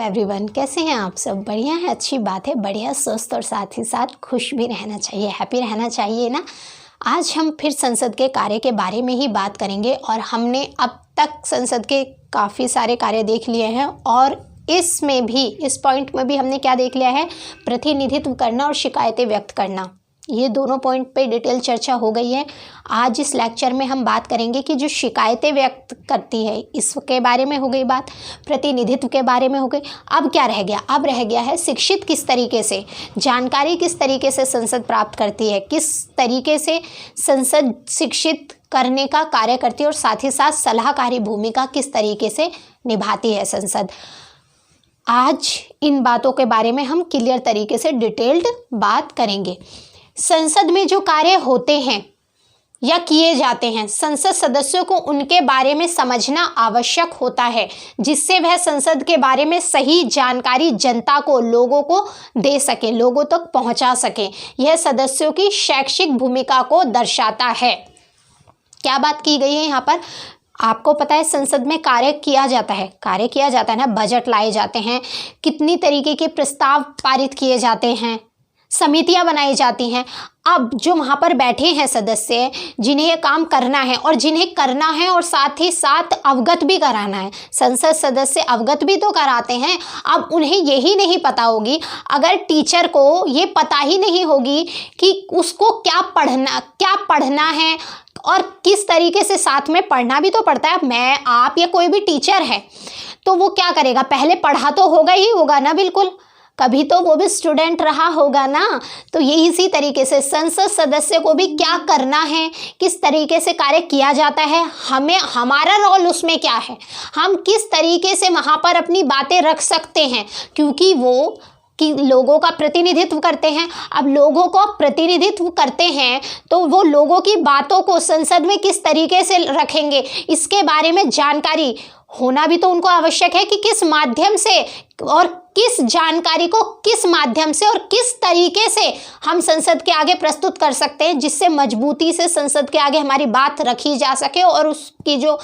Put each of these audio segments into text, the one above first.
Everyone, कैसे हैं आप सब? बढ़िया है, अच्छी बात है। बढ़िया, स्वस्थ और साथ ही साथ खुश भी रहना चाहिए, हैप्पी रहना चाहिए ना। आज हम फिर संसद के कार्य के बारे में ही बात करेंगे और हमने अब तक संसद के काफ़ी सारे कार्य देख लिए हैं और इसमें भी, इस पॉइंट में भी हमने क्या देख लिया है? प्रतिनिधित्व करना और शिकायतें व्यक्त करना। ये दोनों पॉइंट पे डिटेल चर्चा हो गई है। आज इस लेक्चर में हम बात करेंगे कि जो शिकायतें व्यक्त करती है इसके बारे में हो गई बात, प्रतिनिधित्व के बारे में हो गई। अब क्या रह गया? अब रह गया है शिक्षित किस तरीके से, जानकारी किस तरीके से संसद प्राप्त करती है, किस तरीके से संसद शिक्षित करने का कार्य करती है और साथ ही साथ सलाहकारी भूमिका किस तरीके से निभाती है संसद। आज इन बातों के बारे में हम क्लियर तरीके से डिटेल्ड बात करेंगे। संसद में जो कार्य होते हैं या किए जाते हैं, संसद सदस्यों को उनके बारे में समझना आवश्यक होता है, जिससे वह संसद के बारे में सही जानकारी जनता को, लोगों को दे सके, लोगों तक पहुंचा सके। यह सदस्यों की शैक्षिक भूमिका को दर्शाता है। क्या बात की गई है यहाँ पर? आपको पता है संसद में कार्य किया जाता है ना, बजट लाए जाते हैं, कितनी तरीके के प्रस्ताव पारित किए जाते हैं, समितियां बनाई जाती हैं। अब जो वहाँ पर बैठे हैं सदस्य, जिन्हें ये काम करना है और जिन्हें करना है और साथ ही साथ अवगत भी कराना है, संसद सदस्य अवगत भी तो कराते हैं। अब उन्हें यही नहीं पता होगी, अगर टीचर को ये पता ही नहीं होगी कि उसको क्या पढ़ना है और किस तरीके से, साथ में पढ़ना भी तो पड़ता है। मैं, आप या कोई भी टीचर है तो वो क्या करेगा? पहले पढ़ा तो होगा ना, बिल्कुल, कभी तो वो भी स्टूडेंट रहा होगा ना। तो यही इसी तरीके से संसद सदस्य को भी क्या करना है, किस तरीके से कार्य किया जाता है, हमें, हमारा रोल उसमें क्या है, हम किस तरीके से वहाँ पर अपनी बातें रख सकते हैं, क्योंकि वो कि लोगों का प्रतिनिधित्व करते हैं। अब लोगों को प्रतिनिधित्व करते हैं तो वो लोगों की बातों को संसद में किस तरीके से रखेंगे, इसके बारे में जानकारी होना भी तो उनको आवश्यक है कि किस माध्यम से और किस जानकारी को किस माध्यम से और किस तरीके से हम संसद के आगे प्रस्तुत कर सकते हैं, जिससे मजबूती से संसद के आगे हमारी बात रखी जा सके और उसकी जो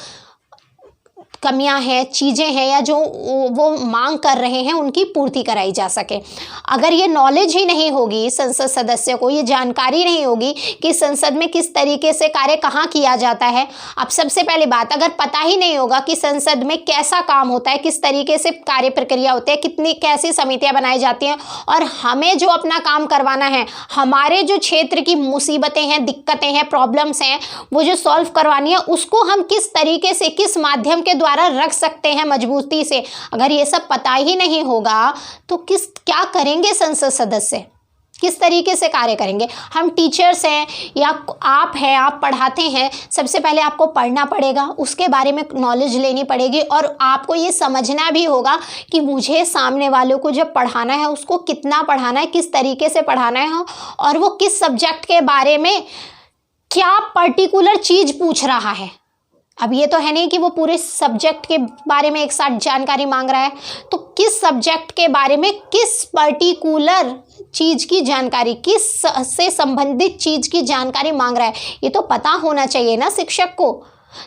कमियां हैं, चीज़ें हैं या जो वो मांग कर रहे हैं उनकी पूर्ति कराई जा सके। अगर ये नॉलेज ही नहीं होगी संसद सदस्य को, ये जानकारी नहीं होगी कि संसद में किस तरीके से कार्य कहाँ किया जाता है। अब सबसे पहली बात, अगर पता ही नहीं होगा कि संसद में कैसा काम होता है, किस तरीके से कार्य प्रक्रिया होती है, कितनी कैसी समितियाँ बनाई जाती हैं और हमें जो अपना काम करवाना है, हमारे जो क्षेत्र की मुसीबतें हैं, दिक्कतें हैं, प्रॉब्लम्स हैं, वो जो सॉल्व करवानी है, उसको हम किस तरीके से, किस माध्यम के द्वारा रख सकते हैं मजबूती से। अगर ये सब पता ही नहीं होगा तो क्या करेंगे संसद सदस्य, किस तरीके से कार्य करेंगे? हम टीचर्स हैं या आप हैं, आप पढ़ाते हैं, सबसे पहले आपको पढ़ना पड़ेगा, उसके बारे में नॉलेज लेनी पड़ेगी और आपको ये समझना भी होगा कि मुझे सामने वालों को जब पढ़ाना है उसको कितना पढ़ाना है, किस तरीके से पढ़ाना है और वो किस सब्जेक्ट के बारे में क्या पर्टिकुलर चीज़ पूछ रहा है। अब ये तो है नहीं कि वो पूरे सब्जेक्ट के बारे में एक साथ जानकारी मांग रहा है, तो किस सब्जेक्ट के बारे में किस पर्टिकुलर चीज़ की जानकारी, किस से संबंधित चीज़ की जानकारी मांग रहा है, ये तो पता होना चाहिए ना शिक्षक को।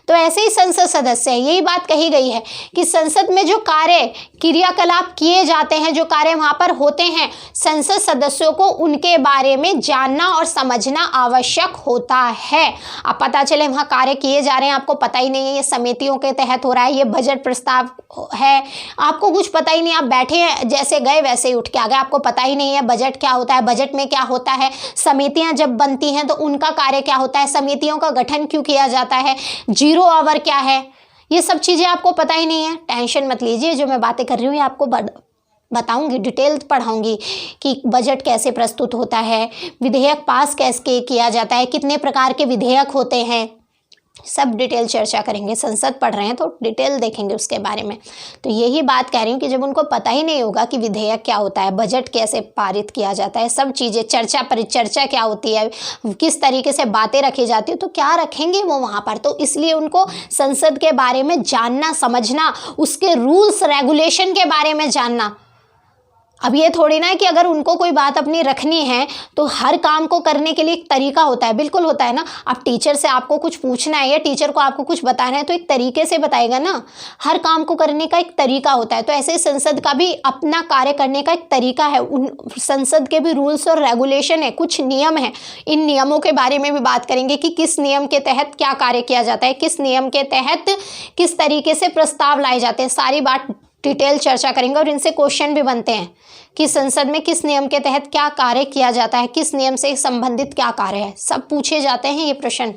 तो ऐसे ही संसद सदस्य है, यही बात कही गई है कि संसद में जो कार्य क्रियाकलाप किए जाते हैं, जो कार्य वहाँ पर होते हैं, संसद सदस्यों को उनके बारे में जानना और समझना आवश्यक होता है। अब पता चले वहाँ कार्य किए जा रहे हैं, आपको पता ही नहीं है, ये समितियों के तहत हो रहा है, ये बजट प्रस्ताव है, आपको कुछ पता ही नहीं, आप बैठे हैं, जैसे गए वैसे ही उठ के आ गए, आपको पता ही नहीं है बजट क्या होता है, बजट में क्या होता है, समितियाँ जब बनती हैं तो उनका कार्य क्या होता है, समितियों का गठन क्यों किया जाता है, 0 आवर क्या है, ये सब चीज़ें आपको पता ही नहीं है। टेंशन मत लीजिए, जो मैं बातें कर रही हूँ आपको बताऊंगी, डिटेल पढ़ाऊंगी कि बजट कैसे प्रस्तुत होता है, विधेयक पास कैसे किया जाता है, कितने प्रकार के विधेयक होते हैं, सब डिटेल चर्चा करेंगे। संसद पढ़ रहे हैं तो डिटेल देखेंगे उसके बारे में। तो यही बात कह रही हूँ कि जब उनको पता ही नहीं होगा कि विधेयक क्या होता है, बजट कैसे पारित किया जाता है, सब चीज़ें, परिचर्चा क्या होती है, किस तरीके से बातें रखी जाती है, तो क्या रखेंगे वो वहाँ पर। तो इसलिए उनको संसद के बारे में जानना, समझना, उसके रूल्स रेगुलेशन के बारे में जानना अब ये थोड़ी ना है कि अगर उनको कोई बात अपनी रखनी है तो हर काम को करने के लिए एक तरीका होता है, बिल्कुल होता है ना। अब टीचर से आपको कुछ पूछना है या टीचर को आपको कुछ बताना है तो एक तरीके से बताएगा ना, हर काम को करने का एक तरीका होता है। तो ऐसे संसद का भी अपना कार्य करने का एक तरीका है, उन संसद के भी रूल्स और रेगुलेशन है, कुछ नियम है। इन नियमों के बारे में भी बात करेंगे कि किस नियम के तहत क्या कार्य किया जाता है, किस नियम के तहत किस तरीके से प्रस्ताव लाए जाते हैं, सारी बात डिटेल चर्चा करेंगे। और इनसे क्वेश्चन भी बनते हैं कि संसद में किस नियम के तहत क्या कार्य किया जाता है, किस नियम से संबंधित क्या कार्य है, सब पूछे जाते हैं ये प्रश्न।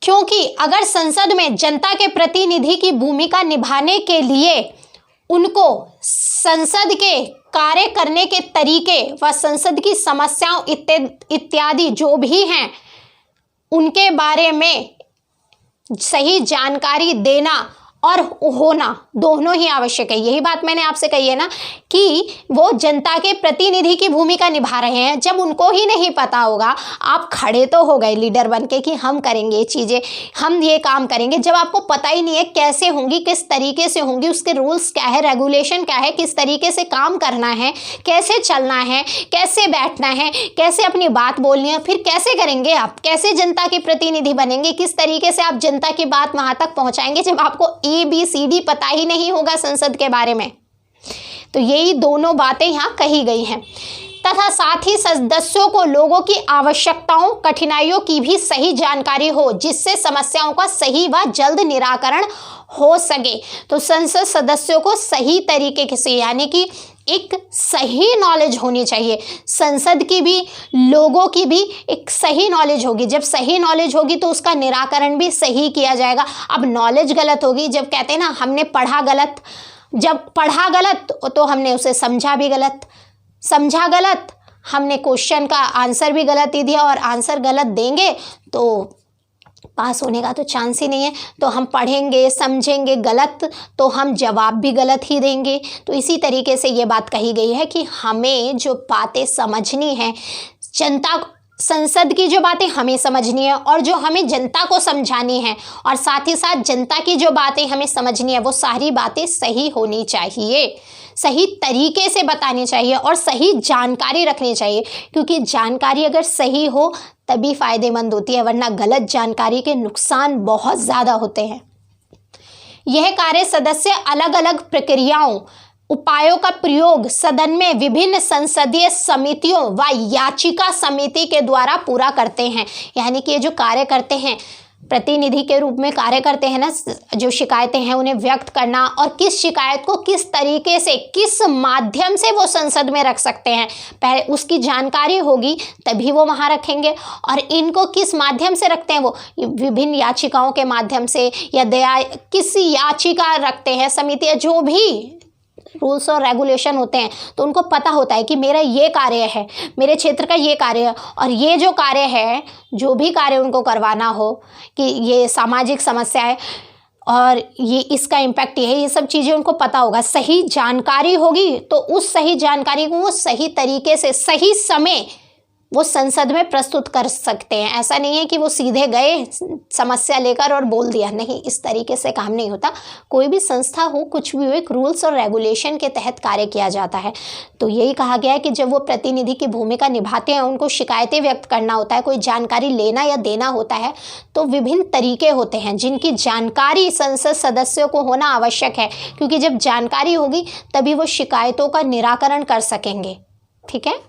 क्योंकि अगर संसद में जनता के प्रतिनिधि की भूमिका निभाने के लिए उनको संसद के कार्य करने के तरीके व संसद की समस्याओं इत्यादि जो भी हैं उनके बारे में सही जानकारी देना और होना दोनों ही आवश्यक है। यही बात मैंने आपसे कही है ना कि वो जनता के प्रतिनिधि की भूमिका निभा रहे हैं। जब उनको ही नहीं पता होगा, आप खड़े तो हो गए लीडर बन के कि हम करेंगे ये चीज़ें, हम ये काम करेंगे। जब आपको पता ही नहीं है कैसे होंगी, किस तरीके से होंगी, उसके रूल्स क्या है, रेगुलेशन क्या है, किस तरीके से काम करना है, कैसे चलना है, कैसे बैठना है, कैसे अपनी बात बोलनी है, फिर कैसे करेंगे आप, कैसे जनता के प्रतिनिधि बनेंगे, किस तरीके से आप जनता की बात वहाँ तक पहुँचाएंगे जब आपको ABCD पता ही नहीं होगा संसद के बारे में। तो यही दोनों बातें यहाँ कही गई हैं। तथा साथ ही सदस्यों को लोगों की आवश्यकताओं, कठिनाइयों की भी सही जानकारी हो, जिससे समस्याओं का सही व जल्द निराकरण हो सके। तो संसद सदस्यों को सही तरीके से, यानी कि एक सही नॉलेज होनी चाहिए। संसद की भी, लोगों की भी एक सही नॉलेज होगी। जब सही नॉलेज होगी तो उसका निराकरण भी सही किया जाएगा। अब नॉलेज गलत होगी, जब कहते हैं ना हमने पढ़ा गलत, जब पढ़ा गलत तो हमने उसे समझा भी गलत, समझा गलत हमने क्वेश्चन का आंसर भी गलत ही दिया, और आंसर गलत देंगे तो पास होने का तो चांस ही नहीं है। तो हम पढ़ेंगे समझेंगे गलत तो हम जवाब भी गलत ही देंगे। तो इसी तरीके से ये बात कही गई है कि हमें जो बातें समझनी है, जनता, संसद की जो बातें हमें समझनी है और जो हमें जनता को समझानी है, और साथ ही साथ जनता की जो बातें हमें समझनी है, वो सारी बातें सही होनी चाहिए, सही तरीके से बतानी चाहिए और सही जानकारी रखनी चाहिए। क्योंकि जानकारी अगर सही हो तभी फ़ायदेमंद होती है, वरना गलत जानकारी के नुकसान बहुत ज़्यादा होते हैं। यह कार्य सदस्य अलग अलग प्रक्रियाओं, उपायों का प्रयोग सदन में विभिन्न संसदीय समितियों व याचिका समिति के द्वारा पूरा करते हैं। यानी कि ये जो कार्य करते हैं, प्रतिनिधि के रूप में कार्य करते हैं ना, जो शिकायतें हैं उन्हें व्यक्त करना, और किस शिकायत को किस तरीके से, किस माध्यम से वो संसद में रख सकते हैं, पहले उसकी जानकारी होगी तभी वो वहाँ रखेंगे। और इनको किस माध्यम से रखते हैं, वो विभिन्न याचिकाओं के माध्यम से, या दया किसी याचिका रखते हैं, समितियाँ, जो भी रूल्स और रेगुलेशन होते हैं, तो उनको पता होता है कि मेरा ये कार्य है, मेरे क्षेत्र का ये कार्य है, और ये जो कार्य है, जो भी कार्य उनको करवाना हो, कि ये सामाजिक समस्या है और ये इसका इम्पैक्ट ये है, ये सब चीज़ें उनको पता होगा। सही जानकारी होगी तो उस सही जानकारी को वो सही तरीके से, सही समय वो संसद में प्रस्तुत कर सकते हैं। ऐसा नहीं है कि वो सीधे गए समस्या लेकर और बोल दिया, नहीं, इस तरीके से काम नहीं होता। कोई भी संस्था हो, कुछ भी हो, एक रूल्स और रेगुलेशन के तहत कार्य किया जाता है। तो यही कहा गया है कि जब वो प्रतिनिधि की भूमिका निभाते हैं, उनको शिकायतें व्यक्त करना होता है, कोई जानकारी लेना या देना होता है, तो विभिन्न तरीके होते हैं जिनकी जानकारी संसद सदस्यों को होना आवश्यक है। क्योंकि जब जानकारी होगी तभी वो शिकायतों का निराकरण कर सकेंगे। ठीक है।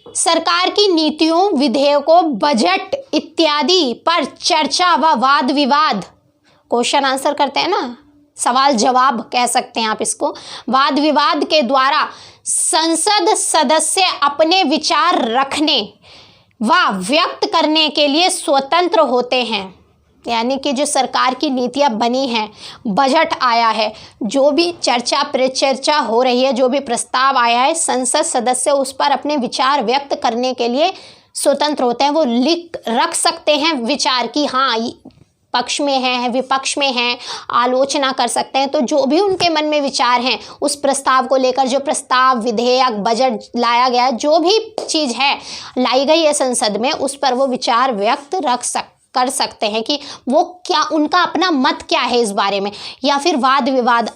सरकार की नीतियों, विधेयकों, बजट इत्यादि पर चर्चा व वाद विवाद, क्वेश्चन आंसर करते हैं ना, सवाल जवाब कह सकते हैं आप इसको, वाद विवाद के द्वारा संसद सदस्य अपने विचार रखने व व्यक्त करने के लिए स्वतंत्र होते हैं। यानी कि जो सरकार की नीतियाँ बनी हैं, बजट आया है, जो भी चर्चा परिचर्चा हो रही है, जो भी प्रस्ताव आया है, संसद सदस्य उस पर अपने विचार व्यक्त करने के लिए स्वतंत्र होते हैं। वो लिख रख सकते हैं विचार की, हाँ पक्ष में है, विपक्ष में है, आलोचना कर सकते हैं। तो जो भी उनके मन में विचार हैं उस प्रस्ताव को लेकर, जो प्रस्ताव, विधेयक, बजट लाया गया, जो भी चीज़ है लाई गई है संसद में, उस पर वो विचार व्यक्त कर सकते हैं कि वो क्या, उनका अपना मत क्या है इस बारे में, या फिर वाद विवाद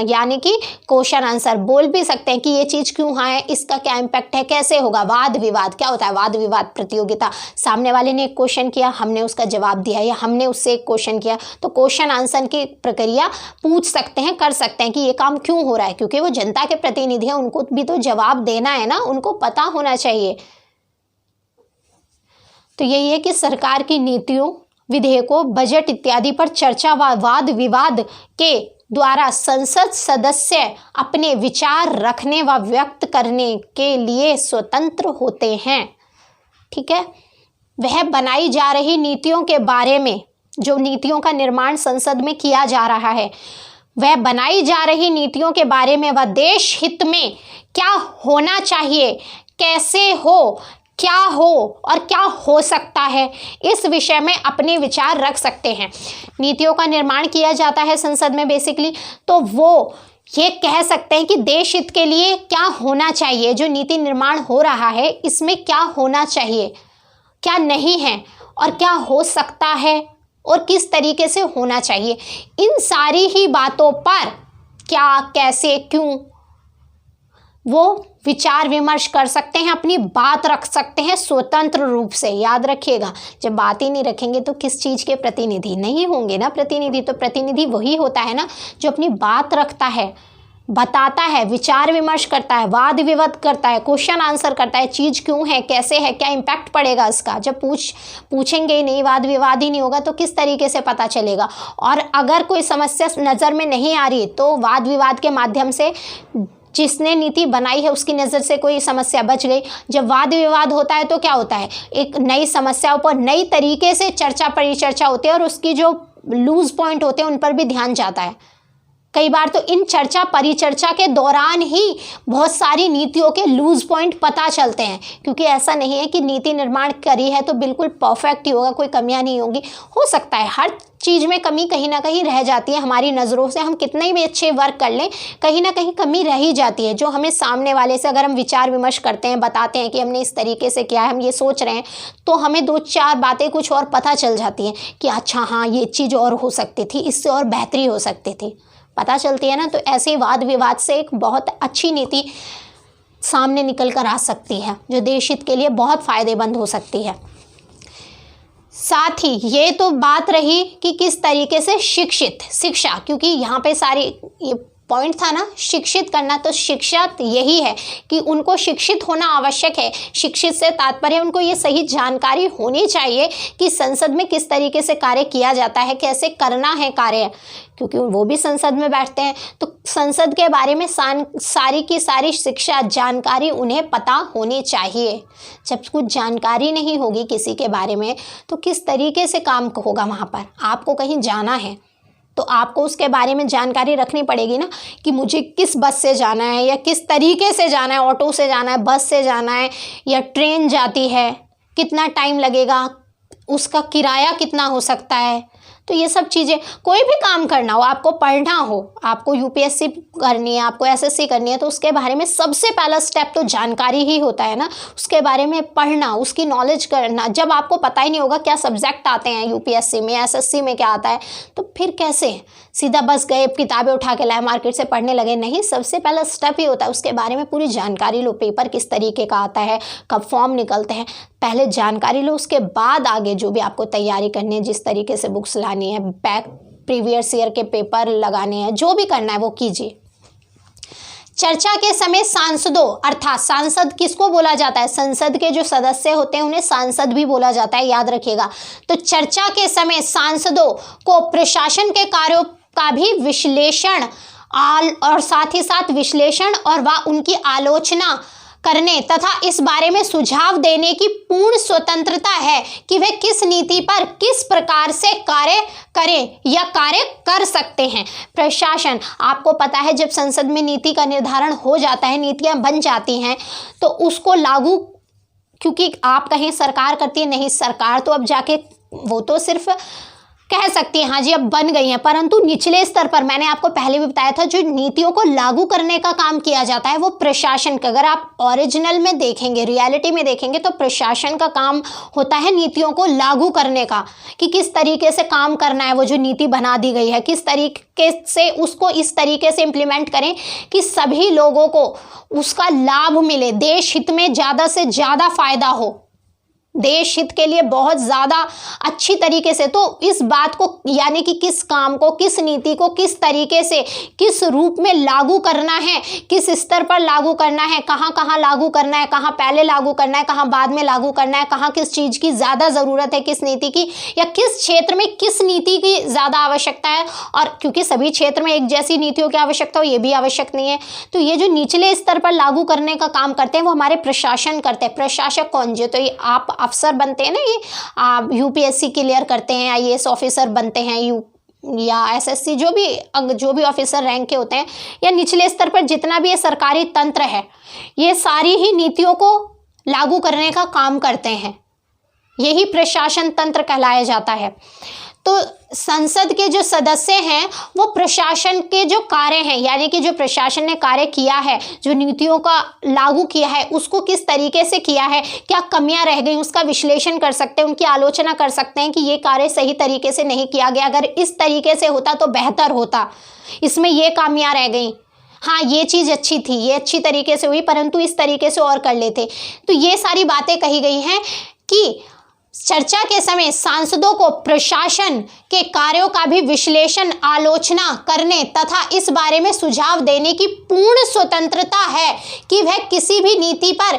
यानी कि क्वेश्चन आंसर बोल भी सकते हैं कि ये चीज़ क्यों है, इसका क्या इम्पैक्ट है, कैसे होगा। वाद विवाद क्या होता है? वाद विवाद प्रतियोगिता, सामने वाले ने एक क्वेश्चन किया, हमने उसका जवाब दिया, या हमने उससे एक क्वेश्चन किया, तो क्वेश्चन आंसर की प्रक्रिया पूछ सकते हैं, कर सकते हैं कि ये काम क्यों हो रहा है, क्योंकि वो जनता के प्रतिनिधि हैं, उनको भी तो जवाब देना है ना, उनको पता होना चाहिए। तो यही है कि सरकार की नीतियों, विधेयकों, बजट इत्यादि पर चर्चा व वाद विवाद के द्वारा संसद सदस्य अपने विचार रखने व व्यक्त करने के लिए स्वतंत्र होते हैं। ठीक है, वह बनाई जा रही नीतियों के बारे में, जो नीतियों का निर्माण संसद में किया जा रहा है, वह बनाई जा रही नीतियों के बारे में व देश हित में क्या होना चाहिए, कैसे हो, क्या हो और क्या हो सकता है, इस विषय में अपने विचार रख सकते हैं। नीतियों का निर्माण किया जाता है संसद में बेसिकली, तो वो ये कह सकते हैं कि देश हित के लिए क्या होना चाहिए, जो नीति निर्माण हो रहा है इसमें क्या होना चाहिए, क्या नहीं है, और क्या हो सकता है और किस तरीके से होना चाहिए। इन सारी ही बातों पर क्या, कैसे, क्यों, वो विचार विमर्श कर सकते हैं, अपनी बात रख सकते हैं स्वतंत्र रूप से। याद रखिएगा, जब बात ही नहीं रखेंगे तो किस चीज़ के प्रतिनिधि नहीं होंगे ना प्रतिनिधि। तो प्रतिनिधि वही होता है ना जो अपनी बात रखता है, बताता है, विचार विमर्श करता है, वाद विवाद करता है, क्वेश्चन आंसर करता है, चीज़ क्यों है, कैसे है, क्या इम्पैक्ट पड़ेगा इसका। जब पूछेंगे ही नहीं, वाद विवाद ही नहीं होगा तो किस तरीके से पता चलेगा। और अगर कोई समस्या नज़र में नहीं आ रही तो वाद विवाद के माध्यम से जिसने नीति बनाई है उसकी नज़र से कोई समस्या बच गई। जब वाद विवाद होता है तो क्या होता है, एक नई समस्याओं पर नई तरीके से चर्चा परिचर्चा होती है और उसकी जो लूज पॉइंट होते हैं उन पर भी ध्यान जाता है। कई बार तो इन चर्चा परिचर्चा के दौरान ही बहुत सारी नीतियों के लूज पॉइंट पता चलते हैं, क्योंकि ऐसा नहीं है कि नीति निर्माण करी है तो बिल्कुल परफेक्ट ही होगा, कोई कमियां नहीं होंगी। हो सकता है हर चीज़ में कमी कहीं ना कहीं रह जाती है हमारी नज़रों से, हम कितने भी अच्छे वर्क कर लें कहीं ना कहीं कमी रह ही जाती है, जो हमें सामने वाले से अगर हम विचार विमर्श करते हैं, बताते हैं कि हमने इस तरीके से किया है, हम ये सोच रहे हैं, तो हमें 2-4 बातें कुछ और पता चल जाती हैं कि अच्छा हाँ ये चीज़ और हो सकती थी, इससे और बेहतरी हो सकती थी, पता चलती है ना। तो ऐसे वाद विवाद से एक बहुत अच्छी नीति सामने निकल कर आ सकती है, जो देश हित के लिए बहुत फ़ायदेमंद हो सकती है। साथ ही ये तो बात रही कि किस तरीके से शिक्षा, क्योंकि यहाँ पे सारी ये पॉइंट था ना, शिक्षित करना, तो शिक्षा यही है कि उनको शिक्षित होना आवश्यक है। शिक्षित से तात्पर्य उनको ये सही जानकारी होनी चाहिए कि संसद में किस तरीके से कार्य किया जाता है, कैसे करना है कार्य, क्योंकि वो भी संसद में बैठते हैं। तो संसद के बारे में सारी की सारी शिक्षा जानकारी उन्हें पता होनी चाहिए। जब कुछ जानकारी नहीं होगी किसी के बारे में तो किस तरीके से काम होगा वहाँ पर। आपको कहीं जाना है तो आपको उसके बारे में जानकारी रखनी पड़ेगी ना, कि मुझे किस बस से जाना है या किस तरीके से जाना है, ऑटो से जाना है, बस से जाना है या ट्रेन जाती है, कितना टाइम लगेगा, उसका किराया कितना हो सकता है। तो ये सब चीज़ें, कोई भी काम करना हो, आपको पढ़ना हो, आपको यूपीएससी करनी है, आपको एसएससी करनी है, तो उसके बारे में सबसे पहला स्टेप तो जानकारी ही होता है ना, उसके बारे में पढ़ना, उसकी नॉलेज करना। जब आपको पता ही नहीं होगा क्या सब्जेक्ट आते हैं यूपीएससी में, एसएससी में क्या आता है, तो फिर कैसे सीधा बस गए किताबें उठा के लाए मार्केट से पढ़ने लगे, नहीं। सबसे पहला स्टेप ही होता है उसके बारे में पूरी जानकारी लो, पेपर किस तरीके का आता है, कब फॉर्म निकलते हैं, पहले जानकारी लो, उसके बाद आगे जो भी आपको तैयारी करनी है, जिस तरीके से बुक्स लानी है, बैक प्रीवियस ईयर के पेपर लगाने हैं, जो भी करना है वो कीजिए। चर्चा के समय सांसदों, अर्थात सांसद किसको बोला जाता है, संसद के जो सदस्य होते हैं उन्हें सांसद भी बोला जाता है, याद रखिएगा। तो चर्चा के समय सांसदों को प्रशासन के कार्यों का भी विश्लेषण और साथ ही साथ विश्लेषण और व उनकी आलोचना करने तथा इस बारे में सुझाव देने की पूर्ण स्वतंत्रता है कि वे किस नीति पर किस प्रकार से कार्य करें या कार्य कर सकते हैं। प्रशासन, आपको पता है जब संसद में नीति का निर्धारण हो जाता है, नीतियां बन जाती हैं, तो उसको लागू, क्योंकि आप कहें सरकार करती है, नहीं, सरकार तो अब जाके वो तो सिर्फ कह सकती हैं हाँ जी अब बन गई हैं, परंतु निचले स्तर पर मैंने आपको पहले भी बताया था जो नीतियों को लागू करने का काम किया जाता है वो प्रशासन का, अगर आप ओरिजिनल में देखेंगे, रियलिटी में देखेंगे तो प्रशासन का काम होता है नीतियों को लागू करने का, कि किस तरीके से काम करना है, वो जो नीति बना दी गई है किस तरीके से उसको इस तरीके से इम्प्लीमेंट करें कि सभी लोगों को उसका लाभ मिले, देश हित में ज़्यादा से ज़्यादा फायदा हो, देश हित के लिए बहुत ज़्यादा अच्छी तरीके से। तो इस बात को यानी कि किस काम को, किस नीति को किस तरीके से, किस रूप में लागू करना है, किस स्तर पर लागू करना है, कहाँ कहाँ लागू करना है, कहाँ पहले लागू करना है, कहाँ बाद में लागू करना है, कहाँ किस चीज़ की ज़्यादा ज़रूरत है, किस नीति की, या किस क्षेत्र में किस नीति की ज़्यादा आवश्यकता है। और क्योंकि सभी क्षेत्र में एक जैसी नीतियों की आवश्यकता हो ये भी आवश्यक नहीं है, तो ये जो निचले स्तर पर लागू करने का काम करते हैं वो हमारे प्रशासन करते हैं। प्रशासक कौन जी, तो ये आप अफसर बनते हैं ना, ये यूपीएससी क्लियर करते हैं, आईएएस ऑफिसर बनते हैं, या एसएससी, जो भी ऑफिसर रैंक के होते हैं, या निचले स्तर पर जितना भी ये सरकारी तंत्र है ये सारी ही नीतियों को लागू करने का काम करते हैं, यही प्रशासन तंत्र कहलाया जाता है। तो संसद के जो सदस्य हैं वो प्रशासन के जो कार्य हैं, यानी कि जो प्रशासन ने कार्य किया है, जो नीतियों का लागू किया है उसको किस तरीके से किया है, क्या कमियां रह गई उसका विश्लेषण कर सकते हैं, उनकी आलोचना कर सकते हैं कि ये कार्य सही तरीके से नहीं किया गया, अगर इस तरीके से होता तो बेहतर होता, इसमें ये खामियां रह गई, हाँ ये चीज़ अच्छी थी, ये अच्छी तरीके से हुई परंतु इस तरीके से और कर लेते। तो ये सारी बातें कही गई हैं कि चर्चा के समय सांसदों को प्रशासन के कार्यों का भी विश्लेषण, आलोचना करने तथा इस बारे में सुझाव देने की पूर्ण स्वतंत्रता है कि वह किसी भी नीति पर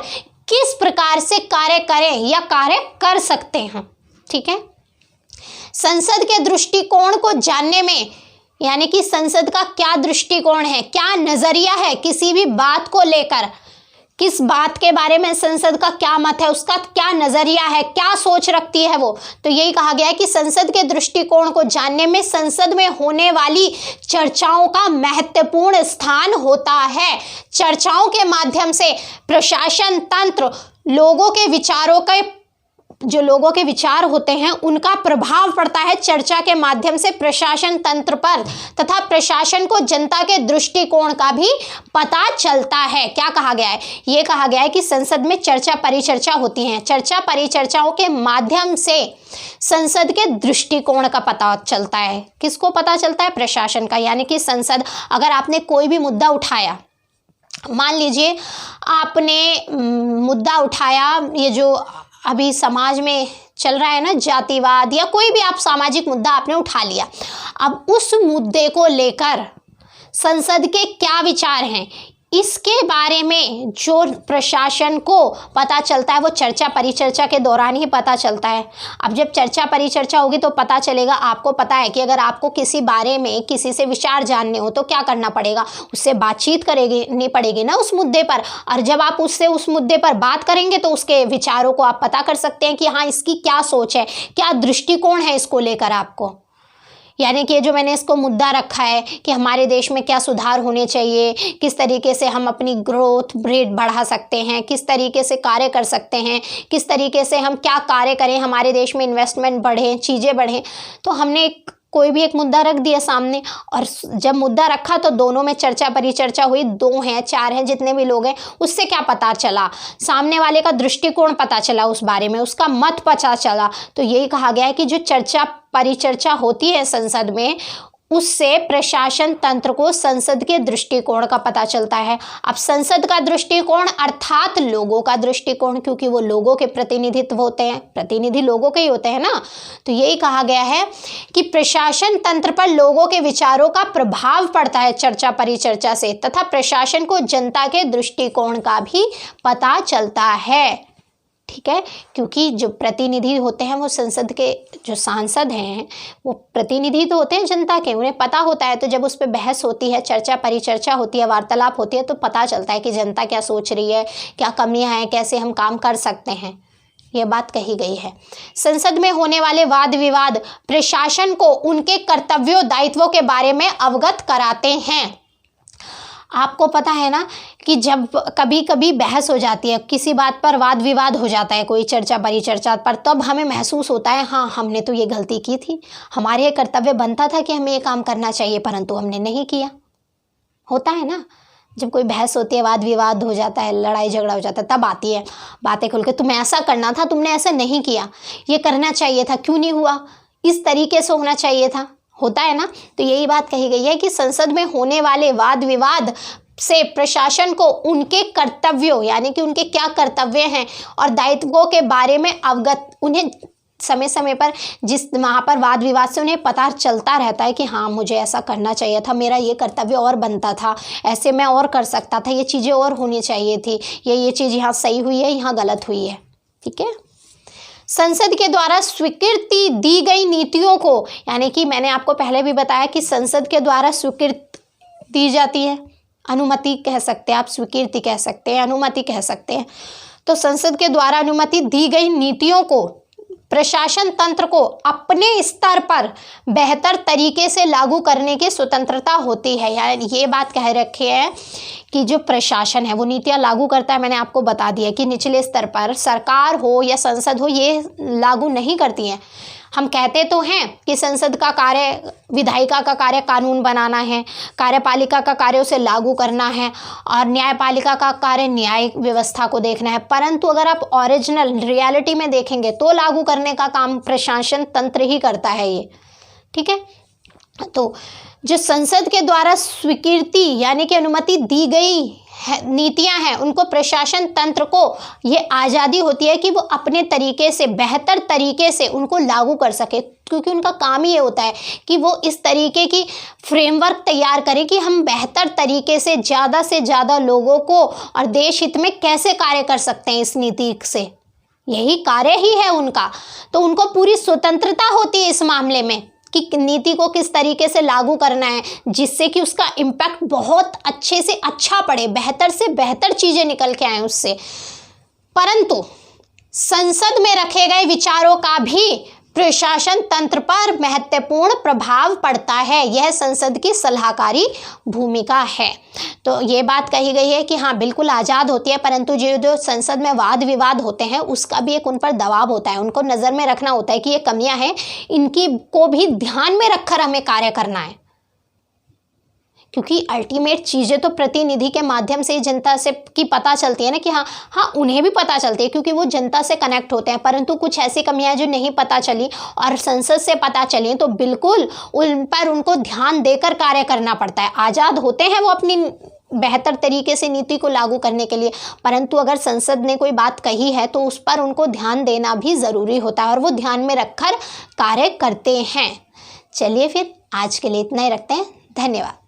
किस प्रकार से कार्य करें या कार्य कर सकते हैं। ठीक है, संसद के दृष्टिकोण को जानने में, यानी कि संसद का क्या दृष्टिकोण है, क्या नजरिया है किसी भी बात को लेकर, किस बात के बारे में संसद का क्या मत है, उसका क्या नजरिया है, क्या सोच रखती है वो, तो यही कहा गया है कि संसद के दृष्टिकोण को जानने में संसद में होने वाली चर्चाओं का महत्वपूर्ण स्थान होता है। चर्चाओं के माध्यम से प्रशासन तंत्र लोगों के विचारों के, जो लोगों के विचार होते हैं उनका प्रभाव पड़ता है चर्चा के माध्यम से प्रशासन तंत्र पर, तथा प्रशासन को जनता के दृष्टिकोण का भी पता चलता है। क्या कहा गया है, ये कहा गया है कि संसद में चर्चा परिचर्चा होती हैं, चर्चा परिचर्चाओं के माध्यम से संसद के दृष्टिकोण का पता चलता है। किसको पता चलता है, प्रशासन का। यानी कि संसद, अगर आपने कोई भी मुद्दा उठाया, मान लीजिए आपने मुद्दा उठाया, ये जो अभी समाज में चल रहा है ना, जातिवाद, या कोई भी आप सामाजिक मुद्दा आपने उठा लिया, अब उस मुद्दे को लेकर संसद के क्या विचार हैं इसके बारे में जो प्रशासन को पता चलता है वो चर्चा परिचर्चा के दौरान ही पता चलता है। अब जब चर्चा परिचर्चा होगी तो पता चलेगा, आपको पता है कि अगर आपको किसी बारे में किसी से विचार जानने हो तो क्या करना पड़ेगा, उससे बातचीत करेगी पड़ेगी ना उस मुद्दे पर, और जब आप उससे उस मुद्दे पर बात करेंगे तो उसके विचारों को आप पता कर सकते हैं कि हाँ इसकी क्या सोच है, क्या दृष्टिकोण है इसको लेकर आपको। यानी कि जो मैंने इसको मुद्दा रखा है कि हमारे देश में क्या सुधार होने चाहिए, किस तरीके से हम अपनी ग्रोथ रेट बढ़ा सकते हैं, किस तरीके से कार्य कर सकते हैं, किस तरीके से हम क्या कार्य करें, हमारे देश में इन्वेस्टमेंट बढ़े, चीज़ें बढ़ें। तो हमने कोई भी एक मुद्दा रख दिया सामने, और जब मुद्दा रखा तो दोनों में चर्चा परिचर्चा हुई, 2 हैं 4 हैं जितने भी लोग हैं, उससे क्या पता चला, सामने वाले का दृष्टिकोण पता चला उस बारे में, उसका मत पता चला। तो यही कहा गया है कि जो चर्चा परिचर्चा होती है संसद में, उससे प्रशासन तंत्र को संसद के दृष्टिकोण का पता चलता है। अब संसद का दृष्टिकोण अर्थात लोगों का दृष्टिकोण, क्योंकि वो लोगों के प्रतिनिधित्व होते हैं, प्रतिनिधि लोगों के ही होते हैं ना। तो यही कहा गया है कि प्रशासन तंत्र पर लोगों के विचारों का प्रभाव पड़ता है चर्चा परिचर्चा से, तथा प्रशासन को जनता के दृष्टिकोण का भी पता चलता है। ठीक है, क्योंकि जो प्रतिनिधि होते हैं वो संसद के, जो सांसद हैं वो प्रतिनिधि तो होते हैं जनता के, उन्हें पता होता है। तो जब उस पर बहस होती है, चर्चा परिचर्चा होती है, वार्तालाप होती है, तो पता चलता है कि जनता क्या सोच रही है, क्या कमियां हैं, कैसे हम काम कर सकते हैं। ये बात कही गई है। संसद में होने वाले वाद विवाद प्रशासन को उनके कर्तव्यों दायित्वों के बारे में अवगत कराते हैं। आपको पता है ना कि जब कभी कभी बहस हो जाती है, किसी बात पर वाद विवाद हो जाता है, कोई चर्चा परिचर्चा पर, तब हमें महसूस होता है हाँ हमने तो ये गलती की थी, हमारे ये कर्तव्य बनता था कि हमें ये काम करना चाहिए परंतु हमने नहीं किया। होता है ना, जब कोई बहस होती है, वाद विवाद हो जाता है, लड़ाई झगड़ा हो जाता है, तब आती है बातें खुल के, तुम्हें ऐसा करना था, तुमने ऐसा नहीं किया, ये करना चाहिए था, क्यों नहीं हुआ, इस तरीके से होना चाहिए था। होता है ना। तो यही बात कही गई है कि संसद में होने वाले वाद विवाद से प्रशासन को उनके कर्तव्यों यानी कि उनके क्या कर्तव्य हैं और दायित्वों के बारे में अवगत, उन्हें समय समय पर जिस वहाँ पर वाद विवाद से उन्हें पता चलता रहता है कि हाँ मुझे ऐसा करना चाहिए था, मेरा ये कर्तव्य और बनता था, ऐसे मैं और कर सकता था, ये चीज़ें और होनी चाहिए थी, ये चीज़ यहाँ सही हुई है, यहाँ गलत हुई है। ठीक है। संसद के द्वारा स्वीकृति दी गई नीतियों को, यानी कि मैंने आपको पहले भी बताया कि संसद के द्वारा स्वीकृति दी जाती है, अनुमति कह सकते हैं आप, स्वीकृति कह सकते हैं, अनुमति कह सकते हैं। तो संसद के द्वारा अनुमति दी गई नीतियों को प्रशासन तंत्र को अपने स्तर पर बेहतर तरीके से लागू करने की स्वतंत्रता होती है। यानी ये बात कह रखी है कि जो प्रशासन है वो नीतियाँ लागू करता है। मैंने आपको बता दिया कि निचले स्तर पर सरकार हो या संसद हो ये लागू नहीं करती हैं। हम कहते तो हैं कि संसद का कार्य, विधायिका का कार्य कानून बनाना है, कार्यपालिका का कार्य उसे लागू करना है और न्यायपालिका का कार्य न्याय व्यवस्था को देखना है, परंतु अगर आप ओरिजिनल रियलिटी में देखेंगे तो लागू करने का काम प्रशासन तंत्र ही करता है ये। ठीक है। तो जो संसद के द्वारा स्वीकृति यानी कि अनुमति दी गई नीतियां हैं उनको प्रशासन तंत्र को ये आज़ादी होती है कि वो अपने तरीके से, बेहतर तरीके से उनको लागू कर सके, क्योंकि उनका काम ही ये होता है कि वो इस तरीके की फ्रेमवर्क तैयार करें कि हम बेहतर तरीके से ज़्यादा लोगों को और देश हित में कैसे कार्य कर सकते हैं इस नीति से। यही कार्य ही है उनका। तो उनको पूरी स्वतंत्रता होती है इस मामले में कि नीति को किस तरीके से लागू करना है जिससे कि उसका इम्पैक्ट बहुत अच्छे से अच्छा पड़े, बेहतर से बेहतर चीज़ें निकल के आए उससे। परंतु संसद में रखे गए विचारों का भी प्रशासन तंत्र पर महत्वपूर्ण प्रभाव पड़ता है। यह संसद की सलाहकारी भूमिका है। तो ये बात कही गई है कि हाँ बिल्कुल आज़ाद होती है, परंतु जो संसद में वाद विवाद होते हैं उसका भी एक उन पर दबाव होता है। उनको नज़र में रखना होता है कि ये कमियां हैं, इनकी को भी ध्यान में रखकर हमें कार्य करना है, क्योंकि अल्टीमेट चीज़ें तो प्रतिनिधि के माध्यम से जनता से की पता चलती है ना कि हाँ उन्हें भी पता चलती है क्योंकि वो जनता से कनेक्ट होते हैं। परंतु कुछ ऐसी कमियां जो नहीं पता चली और संसद से पता चली तो बिल्कुल उन पर उनको ध्यान देकर कार्य करना पड़ता है। आज़ाद होते हैं वो अपनी बेहतर तरीके से नीति को लागू करने के लिए, परंतु अगर संसद ने कोई बात कही है तो उस पर उनको ध्यान देना भी ज़रूरी होता है और वो ध्यान में रखकर कार्य करते हैं। चलिए फिर आज के लिए इतना ही रखते हैं। धन्यवाद।